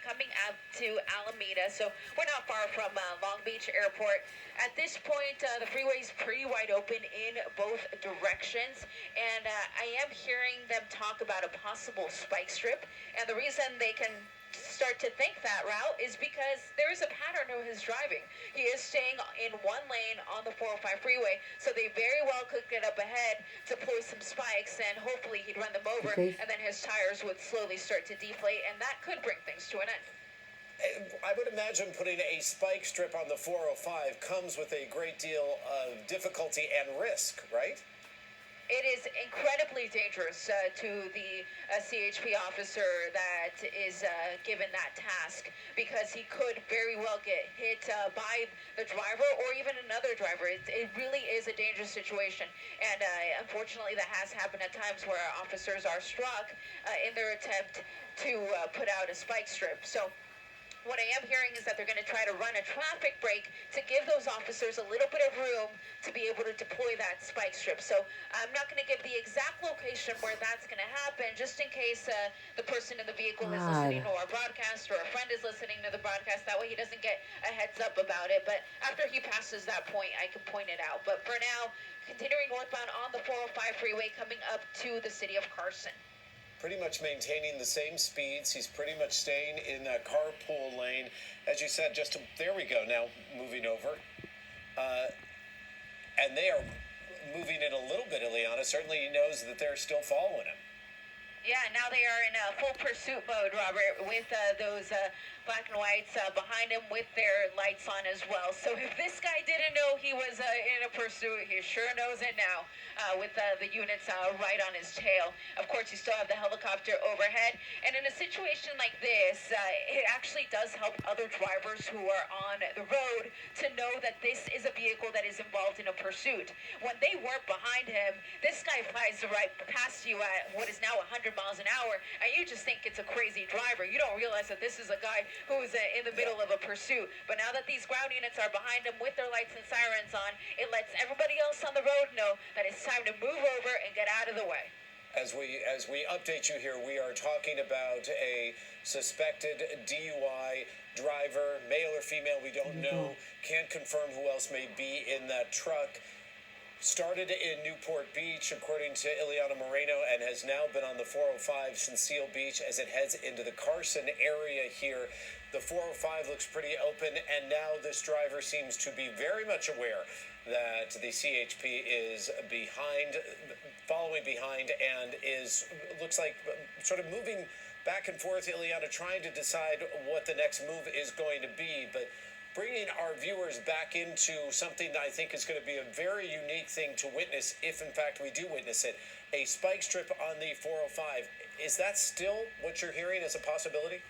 coming up to Alameda. So we're not far from Long Beach Airport. At this point, the freeway is pretty wide open in both directions. And I am hearing them talk about a possible spike strip. And the reason they can start to think that route is because there is a pattern of his driving. He is staying in one lane on the 405 freeway, so they very well could get up ahead, deploy some spikes, and hopefully he'd run them over, and then his tires would slowly start to deflate, and that could bring things to an end. I would imagine putting a spike strip on the 405 comes with a great deal of difficulty and risk, right? It is incredibly dangerous to the CHP officer that is given that task, because he could very well get hit by the driver or even another driver. It really is a dangerous situation, and unfortunately that has happened at times where officers are struck in their attempt to put out a spike strip. So what I am hearing is that they're going to try to run a traffic break to give those officers a little bit of room to be able to deploy that spike strip. So I'm not going to give the exact location where that's going to happen, just in case the person in the vehicle is listening to our broadcast, or a friend is listening to the broadcast. That way he doesn't get a heads up about it. But after he passes that point, I can point it out. But for now, continuing northbound on the 405 freeway coming up to the city of Carson. Pretty much maintaining the same speeds. He's pretty much staying in that carpool lane. As you said, there we go now, moving over. And they are moving in a little bit, Ileana. Certainly he knows that they're still following him. Yeah, now they are in full pursuit mode, Robert, with those black and whites behind him with their lights on as well. So if this guy didn't know he was in a pursuit, he sure knows it now, with the units right on his tail. Of course, you still have the helicopter overhead. And in a situation like this, it actually does help other drivers who are on the road to know that this is a vehicle that is involved in a pursuit. When they weren't behind him, this guy flies right past you at what is now 100 miles an hour, and you just think it's a crazy driver. You don't realize that this is a guy who's in the middle of a pursuit. But now that these ground units are behind him with their lights and sirens on, it lets everybody else on the road know that it's time to move over and get out of the way. As we update you here, we are talking about a suspected DUI driver, male or female, we don't know. Can't confirm who else may be in that truck. Started in Newport Beach, according to Ileana Moreno, and has now been on the 405 since Seal Beach as it heads into the Carson area here. The 405 looks pretty open, and now this driver seems to be very much aware that the CHP is following behind, and looks like sort of moving back and forth, Ileana, trying to decide what the next move is going to be. But bringing our viewers back into something that I think is going to be a very unique thing to witness, if in fact we do witness it, a spike strip on the 405. Is that still what you're hearing as a possibility?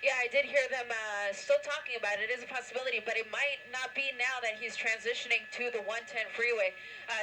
Yeah, I did hear them still talking about it. It is a possibility, but it might not be now that he's transitioning to the 110 freeway.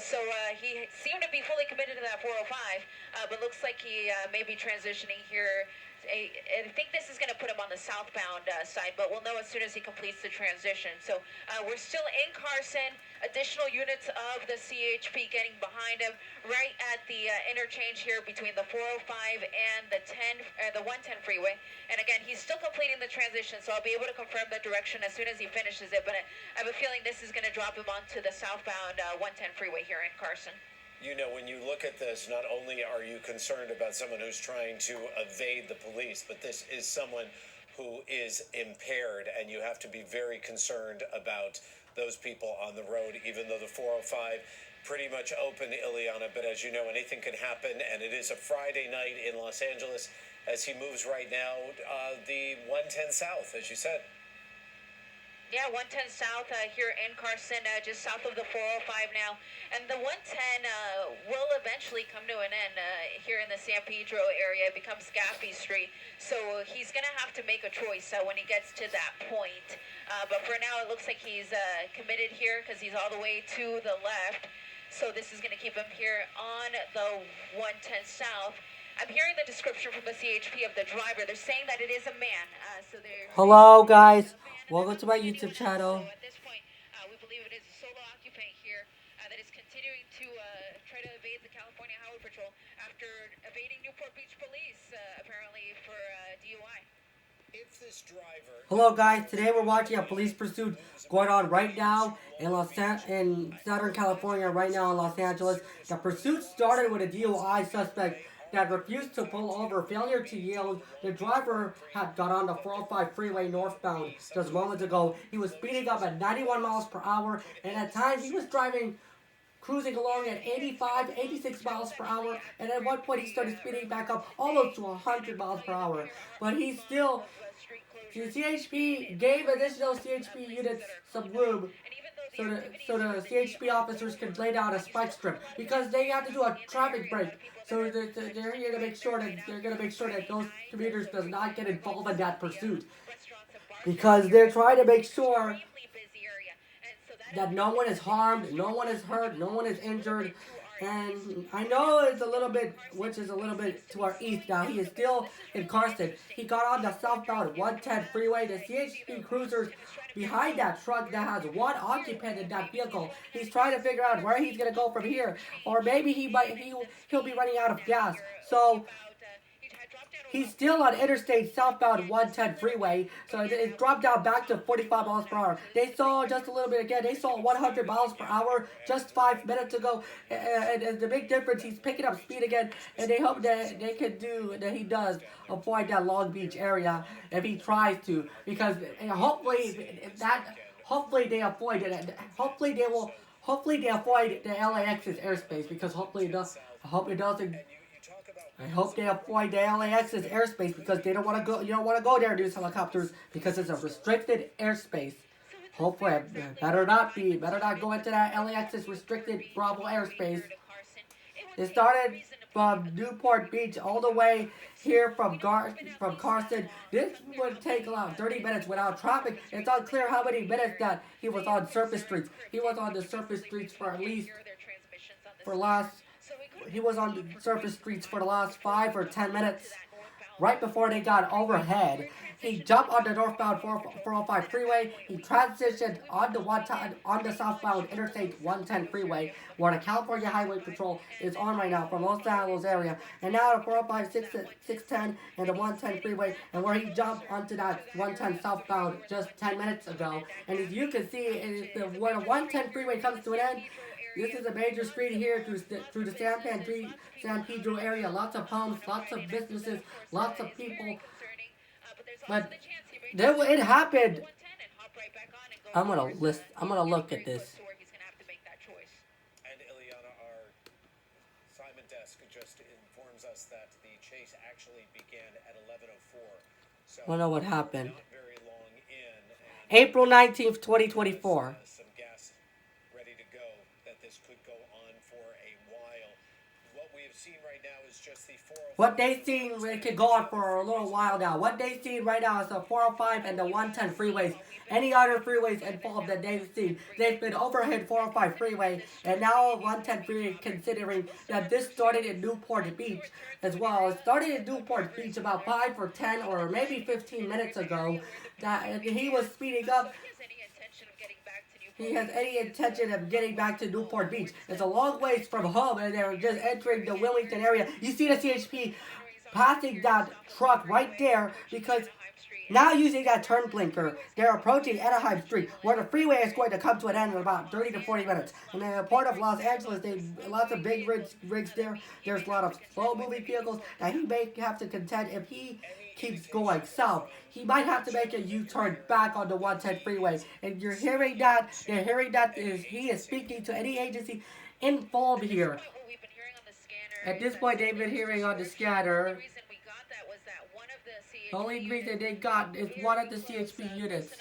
So he seemed to be fully committed to that 405, but looks like he may be transitioning here. I think this is going to put him on the southbound side, but we'll know as soon as he completes the transition. So we're still in Carson. Additional units of the CHP getting behind him right at the interchange here between the 405 and the 110 freeway. And again, he's still completing the transition, so I'll be able to confirm the direction as soon as he finishes it. But I have a feeling this is going to drop him onto the southbound 110 freeway here in Carson. You know, when you look at this, not only are you concerned about someone who's trying to evade the police, but this is someone who is impaired, and you have to be very concerned about those people on the road, even though the 405 pretty much open, Ileana. But as you know, anything can happen, and it is a Friday night in Los Angeles as he moves right now the 110 South, as you said. Yeah, 110 South here in Carson, just south of the 405 now. And the 110 will eventually come to an end here in the San Pedro area. It becomes Gaffey Street. So he's going to have to make a choice when he gets to that point. But for now, it looks like he's committed here because he's all the way to the left. So this is going to keep him here on the 110 South. I'm hearing the description from the CHP of the driver. They're saying that it is a man. Hello, guys. Welcome to my YouTube channel. So at this point, we believe it is a solo occupant here that is continuing to try to evade the California Highway Patrol after evading Newport Beach police, apparently for DUI. if this driver. Hello guys, today we're watching a police pursuit going on right now in Southern California, right now in Los Angeles. The pursuit started with a DUI suspect that refused to pull over, failure to yield. The driver had got on the 405 freeway northbound just moments ago. He was speeding up at 91 miles per hour, and at times he was cruising along at 85, 86 miles per hour, and at one point he started speeding back up almost to 100 miles per hour. But he still, the CHP gave additional CHP units some room so the CHP officers could lay down a spike strip because they have to do a traffic break. So they're here to make sure that they're going to make sure that those commuters does not get involved in that pursuit because they're trying to make sure that no one is harmed, no one is hurt, no one is injured. And I know it's a little bit, which is a little bit to our east now. He is still in Carson. He got on the southbound 110 freeway. The CHP cruisers behind that truck that has one occupant in that vehicle. He's trying to figure out where he's going to go from here. Or maybe he'll be running out of gas. So he's still on Interstate southbound 110 freeway, so it dropped down back to 45 miles per hour. They saw just a little bit again. They saw 100 miles per hour just 5 minutes ago, and the big difference, he's picking up speed again, and they hope that they can do, that he does avoid that Long Beach area if he tries to, because hopefully they avoid it. Hopefully they avoid the LAX's airspace, because hopefully it does. I hope it doesn't. I hope they avoid the LAX's airspace because they don't want to go. You don't want to go there and use helicopters because it's a restricted airspace. Hopefully, better not go into that LAX's restricted Bravo airspace. It started from Newport Beach all the way here from Carson. This would take about 30 minutes without traffic. It's unclear how many minutes that he was on surface streets. He was on the surface streets for at least he was on the surface streets for the last 5 or 10 minutes. Right before they got overhead, he jumped on the northbound 405 freeway. He transitioned on the southbound Interstate 110 freeway, where the California Highway Patrol is on right now from Los Angeles area. And now the 405, 610, and the 110 freeway, and where he jumped onto that 110 southbound just 10 minutes ago. And as you can see, where the 110 freeway comes to an end, this is a major street here through the San Pedro area. Lots of homes, lots of businesses, lots of people. But it happened. I'm gonna look at this. And Ileana, our Simon desk just informs us that the chase actually began at 11:04. So I don't know what happened. Not very long in. April 19th, 2024. Some gas ready to go. That this could go on for a while. What we have seen right now is just the 405. What they've seen, it could go on for a little while now. What they've seen right now is the 405 and the 110 freeways. Any other freeways involved that they've seen. They've been overhead 405 freeway and now 110 freeway, considering that this started in Newport Beach as well. It started in Newport Beach about 5 or 10 or maybe 15 minutes ago. That he was speeding up. He has any intention of getting back to Newport Beach. It's a long ways from home, and they're just entering the Wilmington area. You see the CHP passing that truck right there because now using that turn blinker, they're approaching Anaheim Street, where the freeway is going to come to an end in about 30 to 40 minutes. And in the port of Los Angeles, lots of big rigs there. There's a lot of slow-moving vehicles that he may have to contend if he keeps going south. He might have to make a U-turn back on the 110 freeway. And you're hearing that. He is speaking to any agency involved here. At this point, they've been hearing on the scanner. The only reason they got is one of the CHP units.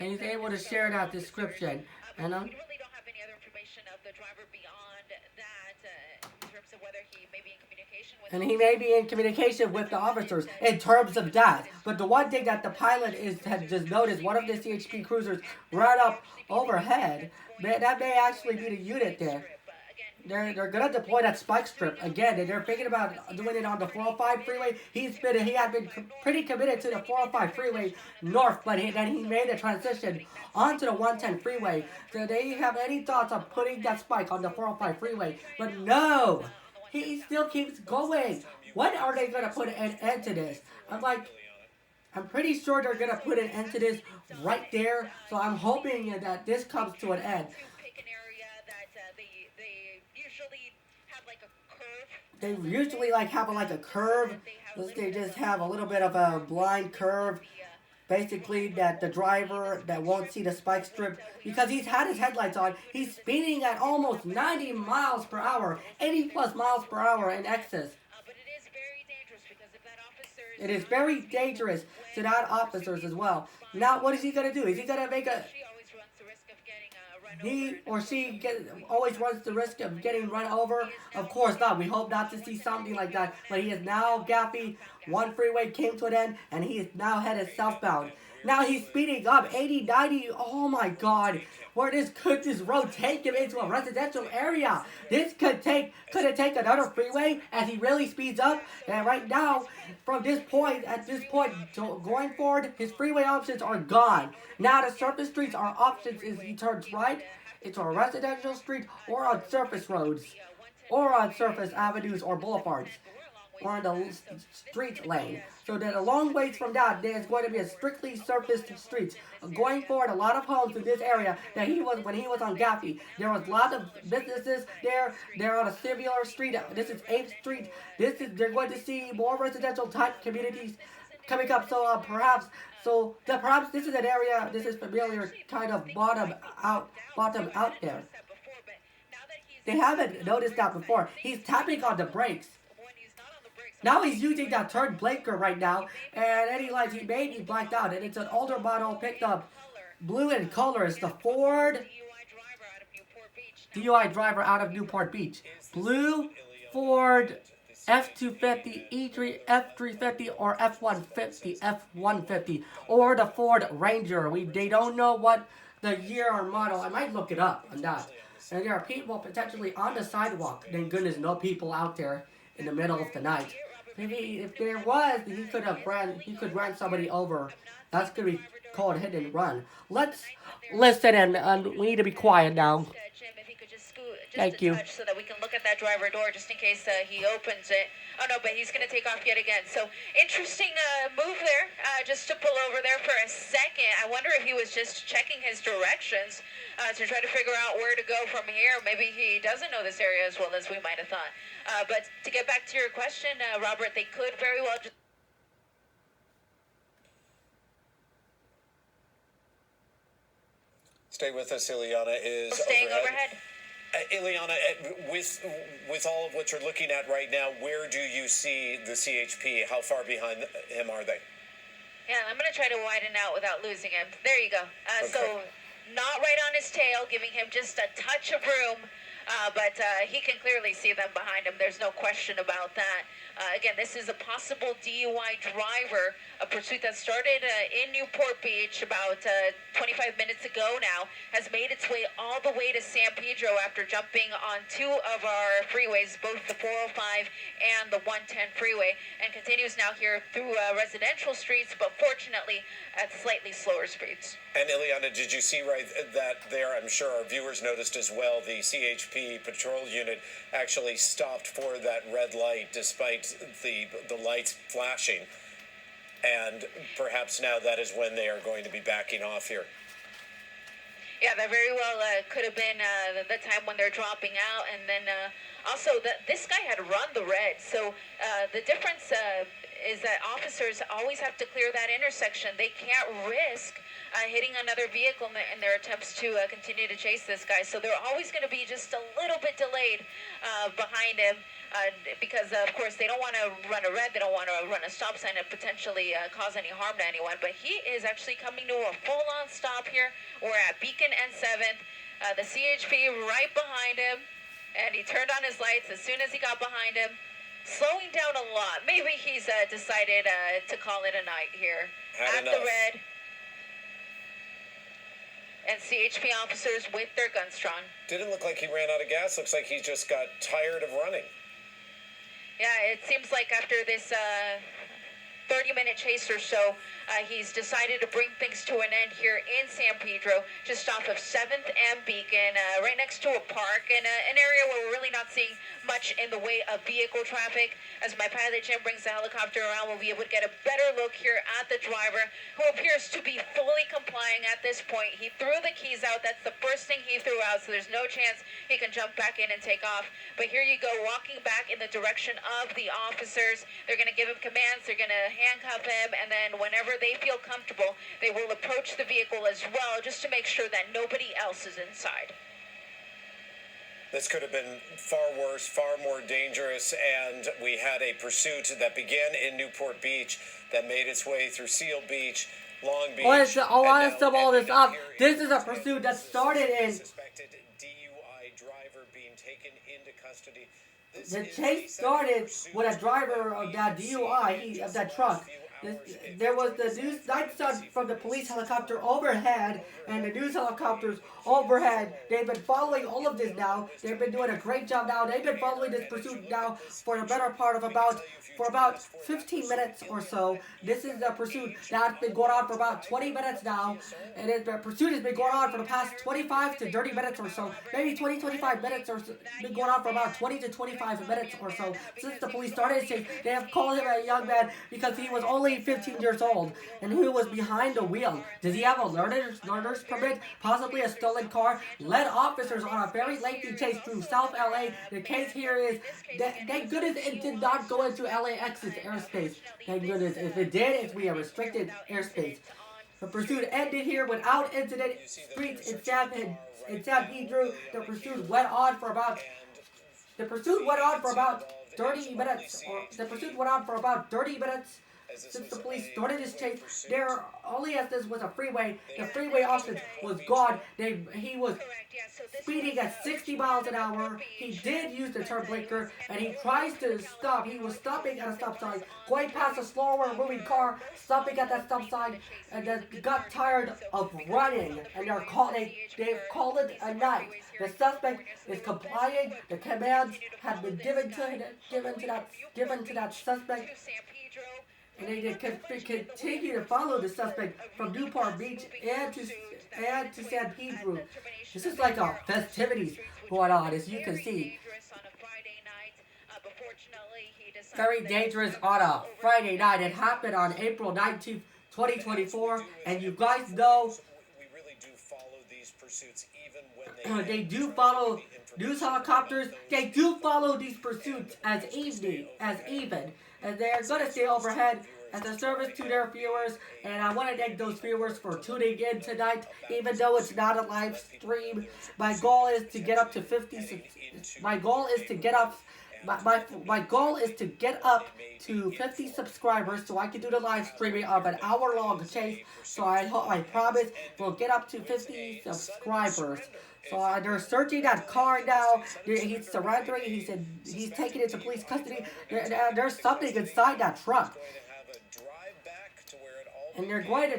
And he's able to share that description. And we really don't have any other information of the driver beyond that in terms of whether he may be in communication with. And he may be in communication with the officers in terms of that. But the one thing that the pilot had just noticed, one of the CHP cruisers ran up overhead. That may actually be the unit there. They're gonna deploy that spike strip again, and they're thinking about doing it on the 405 freeway. He had been pretty committed to the 405 freeway north, but then he made a transition onto the 110 freeway. So they have any thoughts of putting that spike on the 405 freeway? But no, he still keeps going. when are they gonna put an end to this? I'm pretty sure they're gonna put an end to this right there. So I'm hoping that this comes to an end. To pick an area that they usually have like a curve. They usually like have a curve. They just have a little bit of a blind curve. Basically, that the driver that won't see the spike strip because he's had his headlights on. He's speeding at almost 90 miles per hour, 80 plus miles per hour in excess. But it is very dangerous because if that officer It is very dangerous to that officers as well. Now, what is he gonna do? Is he gonna make a? she always runs the risk of getting run He over. or she always runs the risk of getting run over. Of course not. We hope not to see something like that. But he is now gappy. One freeway came to an end, and he is now headed southbound. Now he's speeding up 80, 90. Oh my God. Where could this road take him into a residential area? Could it take another freeway as he really speeds up? And right now, at this point, going forward, his freeway options are gone. Now the surface streets are options is he turns right into a residential street or on surface roads or on surface avenues or boulevards or on the street lane. So that a long ways from that, there's going to be a strictly surfaced streets. Going forward, a lot of homes in this area that when he was on Gaffey, there was a lot of businesses there. They're on a similar street. This is 8th Street. They're going to see more residential type communities coming up. So perhaps this is an area. This is familiar, kind of bottom out there. They haven't noticed that before. He's tapping on the brakes. Now he's using that turn blinker right now, and any lights he made, he blacked out. And it's an older model picked up blue in color. It's the Ford DUI driver out of Newport Beach. Blue Ford F250, E3, F350, or F150, or the Ford Ranger. They don't know what the year or model. I might look it up on that. And there are people potentially on the sidewalk. Thank goodness no people out there in the middle of the night. Maybe if there was, he could run somebody over. That's gonna be called hit and run. Let's listen and we need to be quiet now. Jim, if he could just scoot Thank you. touch so that we can look at that driver door just in case he opens it. Oh no, but he's going to take off yet again. So interesting move there, just to pull over there for a second. I wonder if he was just checking his directions to try to figure out where to go from here. Maybe he doesn't know this area as well as we might have thought. But to get back to your question, Robert, they could very well just... Stay with us. Ileana is Staying overhead. Ileana, with all of what you're looking at right now, where do you see the CHP? How far behind him are they? Yeah, I'm going to try to widen out without losing him. There you go. Okay. So not right on his tail, giving him just a touch of room. But he can clearly see them behind him. There's no question about that. Again, this is a possible DUI driver, a pursuit that started in Newport Beach about 25 minutes ago now, has made its way all the way to San Pedro after jumping on two of our freeways, both the 405 and the 110 freeway, and continues now here through residential streets, but fortunately at slightly slower speeds. And Ileana, did you see right that there? I'm sure our viewers noticed as well. The CHP patrol unit actually stopped for that red light despite the lights flashing. And perhaps now that is when they are going to be backing off here. Yeah, that very well could have been the time when they're dropping out. And then also, this guy had run the red. So the difference is that officers always have to clear that intersection. They can't risk hitting another vehicle in their attempts to continue to chase this guy. So they're always going to be just a little bit delayed behind him because, of course, they don't want to run a red. They don't want to run a stop sign and potentially cause any harm to anyone. But he is actually coming to a full-on stop here. We're at Beacon and 7th. The CHP right behind him. And he turned on his lights as soon as he got behind him. Slowing down a lot. Maybe he's decided to call it a night here. Had at enough. the red. And CHP officers with their guns drawn. Didn't look like he ran out of gas. Looks like he just got tired of running. Yeah, it seems like after this 30-minute chase or so, he's decided to bring things to an end here in San Pedro, just off of 7th and Beacon, right next to a park, and an area where we're really not seeing much in the way of vehicle traffic. As my pilot Jim brings the helicopter around, we'll be able to get a better look here at the driver, who appears to be fully complying at this point. He threw the keys out. That's the first thing he threw out, so there's no chance he can jump back in and take off. But here you go, walking back in the direction of the officers. They're going to give him commands. They're going to handcuff him, and then whenever they feel comfortable, they will approach the vehicle as well, just to make sure that nobody else is inside. This could have been far worse, far more dangerous, and we had a pursuit that began in Newport Beach that made its way through Seal Beach, Long Beach. I want to sum all this up. This is a pursuit that started in... Suspected DUI driver being taken into custody. The chase started with a driver of that DUI, of that truck. There was the news night sun from the police helicopter overhead and the news helicopters overhead. They've been following all of this now. They've been doing a great job now. They've been following this pursuit now for the better part of about 15 minutes or so. This is a pursuit that's been going on for about 20 minutes now. And the pursuit has been going on for the past 25 to 30 minutes or so. Maybe 25 minutes or so. Been going on for about 20 to 25 minutes or so. Since the police started saying they have called him a young man because he was only 15 years old and who was behind the wheel. Does he have a learner's permit? Possibly a stolen car? Led officers on a very lengthy chase through South LA. The case here is that thank goodness it did not go into LAX's airspace. Thank goodness. If it did, it would be a restricted airspace. The pursuit ended here without incident. Streets in San Pedro. The pursuit went on for about 30 minutes. Since the police started this chase, there only as this was a freeway, the freeway option was gone. He was speeding at 60 miles an hour. He did use the turn blinker, and he tries to stop. He was stopping at a stop sign, going past a slower moving car, stopping at that stop sign, and then got tired of running. And they've called it a night. The suspect is complying. The commands have been given to that suspect. And they continue to follow the suspect from Newport Beach and to San Pedro. This is like a festivities going on, as you can see. Very dangerous on a Friday night. It happened on April 19th, 2024. And you guys know We really do follow these pursuits even when they do follow news helicopters. They do follow these pursuits as even. And they're going to stay overhead as a service to their viewers. And I want to thank those viewers for tuning in tonight, even though it's not a live stream. My goal is to get up to 50. My goal is to get up. My goal is to get up to 50 subscribers so I can do the live streaming of an hour-long chase. So I promise we'll get up to 50 subscribers. So they're searching that car now. He's surrendering. He said he's taking it to police custody. There's something inside that truck. And they're going to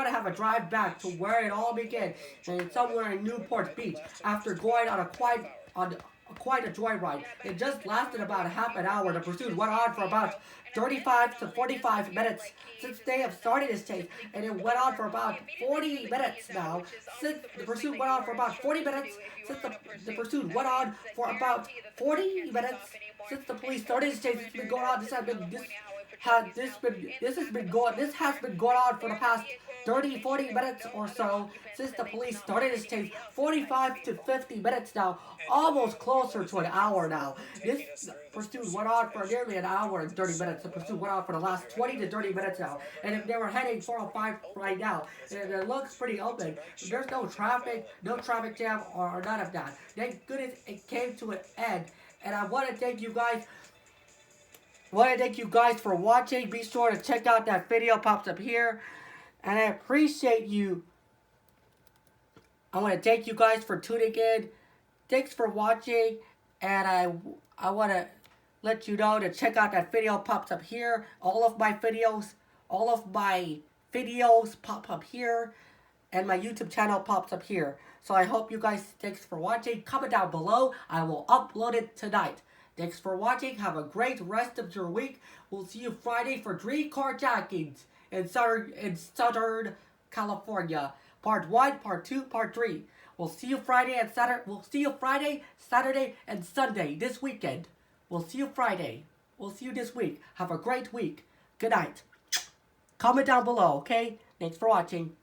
have a drive back to where it all began, and somewhere in Newport Beach, after going on quite a joyride. It just lasted about a half an hour. The pursuit went on for about 35 to 45 minutes since they have started this chase, and it went on for about 40 minutes now. Since the pursuit went on for about 40 minutes, since the pursuit went on for about 40 minutes, since the police started this chase, it's been going on. This has been going on for the past 30-40 minutes or so since the police started this chase. 45 to 50 minutes now, almost closer to an hour now. This pursuit went on for nearly an hour and 30 minutes. The pursuit went on for the last 20 to 30 minutes now. And if they were heading 405 right now, it looks pretty open. There's no traffic jam or none of that. Thank goodness it came to an end. And I want to thank you guys for watching. Be sure to check out that video pops up here. And I appreciate you. I want to thank you guys for tuning in. Thanks for watching. And I want to let you know to check out that video pops up here. All of my videos pop up here. And my YouTube channel pops up here. So I hope you guys, thanks for watching. Comment down below. I will upload it tonight. Thanks for watching. Have a great rest of your week. We'll see you Friday for 3 carjackings in Southern California. Part 1, Part 2, Part 3. We'll see you Friday and Saturday. We'll see you Friday, Saturday, and Sunday this weekend. We'll see you Friday. We'll see you this week. Have a great week. Good night. Comment down below, okay? Thanks for watching.